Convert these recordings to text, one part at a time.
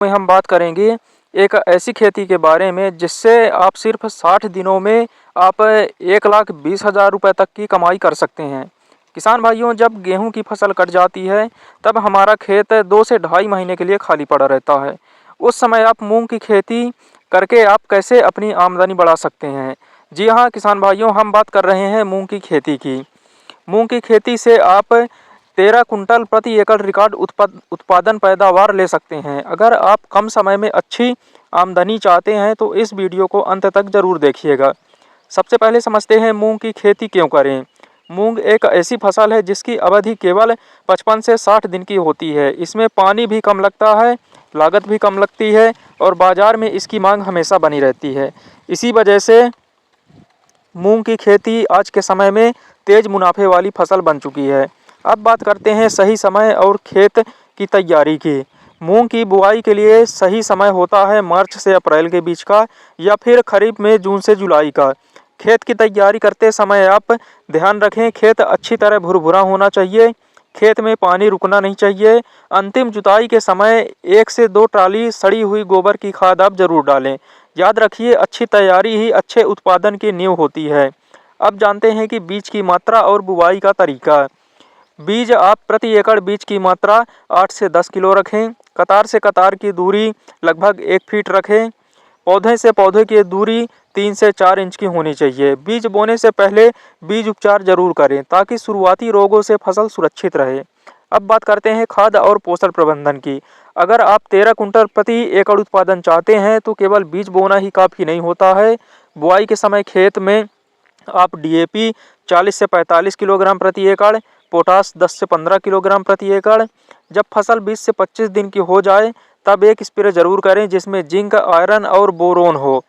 में हम बात करेंगे एक ऐसी खेती के बारे में जिससे आप सिर्फ 60 दिनों में आप 1,20,000 रुपये तक की कमाई कर सकते हैं। किसान भाइयों, जब गेहूं की फसल कट जाती है तब हमारा खेत 2 से ढाई महीने के लिए खाली पड़ा रहता है। उस समय आप मूंग की खेती करके आप कैसे अपनी आमदनी बढ़ा सकते हैं। जी हाँ किसान भाइयों, हम बात कर रहे हैं मूंग की खेती की। मूंग की खेती से आप 13 कुंटल प्रति एकड़ रिकॉर्ड उत्पादन पैदावार ले सकते हैं। अगर आप कम समय में अच्छी आमदनी चाहते हैं तो इस वीडियो को अंत तक जरूर देखिएगा। सबसे पहले समझते हैं मूंग की खेती क्यों करें। मूंग एक ऐसी फसल है जिसकी अवधि केवल 55 से 60 दिन की होती है। इसमें पानी भी कम लगता है, लागत भी कम लगती है और बाजार में इसकी मांग हमेशा बनी रहती है। इसी वजह से मूंग की खेती आज के समय में तेज मुनाफे वाली फसल बन चुकी है। अब बात करते हैं सही समय और खेत की तैयारी की। मूंग की बुआई के लिए सही समय होता है मार्च से अप्रैल के बीच का या फिर खरीफ में जून से जुलाई का। खेत की तैयारी करते समय आप ध्यान रखें, खेत अच्छी तरह भुरभुरा होना चाहिए, खेत में पानी रुकना नहीं चाहिए। अंतिम जुताई के समय 1 से 2 ट्राली सड़ी हुई गोबर की खाद आप जरूर डालें। याद रखिए, अच्छी तैयारी ही अच्छे उत्पादन की नींव होती है। अब जानते हैं कि बीज की मात्रा और बुवाई का तरीका। बीज आप प्रति एकड़ बीज की मात्रा 8 से 10 किलो रखें। कतार से कतार की दूरी लगभग 1 फीट रखें। पौधे से पौधे की दूरी 3 से 4 इंच की होनी चाहिए। बीज बोने से पहले बीज उपचार जरूर करें ताकि शुरुआती रोगों से फसल सुरक्षित रहे। अब बात करते हैं खाद और पोषण प्रबंधन की। अगर आप 13 कुंटल प्रति एकड़ उत्पादन चाहते हैं तो केवल बीज बोना ही काफ़ी नहीं होता है। बुआई के समय खेत में आप डीएपी 40 से 45 किलोग्राम प्रति एकड़, पोटास 10 से 15 किलोग्राम प्रति एकड़। जब फसल 20 से 25 दिन की हो जाए तब एक स्प्रे जरूर करें जिसमें जिंक, आयरन और बोरोन हो।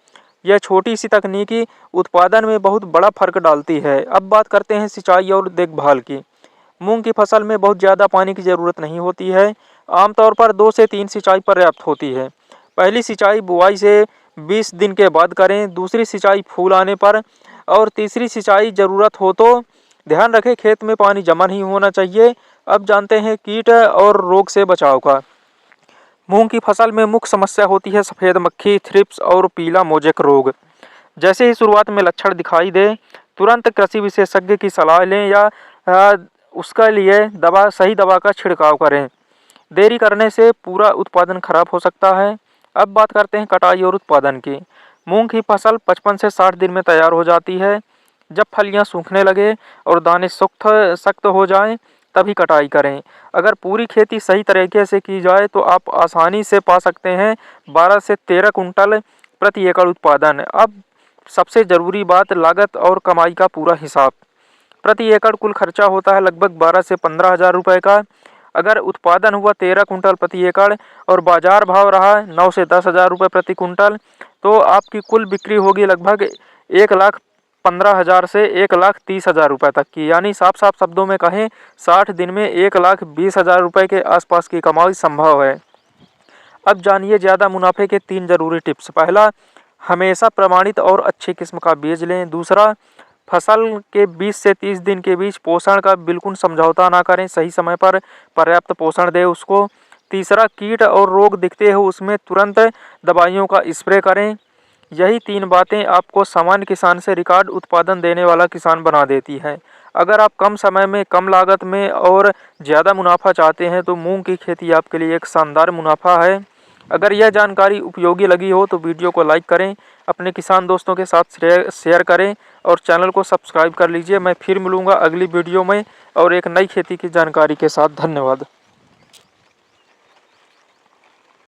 यह छोटी सी तकनीकी उत्पादन में बहुत बड़ा फर्क डालती है। अब बात करते हैं सिंचाई और देखभाल की। मूंग की फसल में बहुत ज़्यादा पानी की ज़रूरत नहीं होती है। आमतौर पर 2 से 3 सिंचाई पर्याप्त होती है। पहली सिंचाई बुआई से 20 दिन के बाद करें, दूसरी सिंचाई फूल आने पर और तीसरी सिंचाई ज़रूरत हो तो। ध्यान रखें, खेत में पानी जमा नहीं होना चाहिए। अब जानते हैं कीट और रोग से बचाव का। मूंग की फसल में मुख्य समस्या होती है सफ़ेद मक्खी, थ्रिप्स और पीला मोजेक रोग। जैसे ही शुरुआत में लक्षण दिखाई दे तुरंत कृषि विशेषज्ञ की सलाह लें या उसके लिए सही दवा का छिड़काव करें। देरी करने से पूरा उत्पादन खराब हो सकता है। अब बात करते हैं कटाई और उत्पादन की। मूंग की फसल 55 से 60 दिन में तैयार हो जाती है। जब फलियां सूखने लगे और दाने सख्त हो जाएं तभी कटाई करें। अगर पूरी खेती सही तरीके से की जाए तो आप आसानी से पा सकते हैं 12 से 13 कुंटल प्रति एकड़ उत्पादन। अब सबसे ज़रूरी बात, लागत और कमाई का पूरा हिसाब। प्रति एकड़ कुल खर्चा होता है लगभग 12 से 15,000 रुपये का। अगर उत्पादन हुआ 13 कुंटल प्रति एकड़ और बाजार भाव रहा 9 से 10,000 रुपये प्रति कुंटल तो आपकी कुल बिक्री होगी लगभग 1,15,000 से 1,30,000 रुपये तक की। यानी साफ साफ शब्दों में कहें 60 दिन में 1,20,000 रुपये के आसपास की कमाई संभव है। अब जानिए ज़्यादा मुनाफे के 3 ज़रूरी टिप्स। पहला, हमेशा प्रमाणित और अच्छी किस्म का बीज लें। दूसरा, फसल के 20 से 30 दिन के बीच पोषण का बिल्कुल समझौता ना करें, सही समय पर पर्याप्त पोषण दें उसको। तीसरा, कीट और रोग दिखते हो उसमें तुरंत दवाइयों का स्प्रे करें। यही 3 बातें आपको सामान्य किसान से रिकॉर्ड उत्पादन देने वाला किसान बना देती है। अगर आप कम समय में, कम लागत में और ज़्यादा मुनाफा चाहते हैं तो मूंग की खेती आपके लिए एक शानदार मुनाफा है। अगर यह जानकारी उपयोगी लगी हो तो वीडियो को लाइक करें, अपने किसान दोस्तों के साथ शेयर करें और चैनल को सब्सक्राइब कर लीजिए। मैं फिर मिलूँगा अगली वीडियो में और एक नई खेती की जानकारी के साथ। धन्यवाद।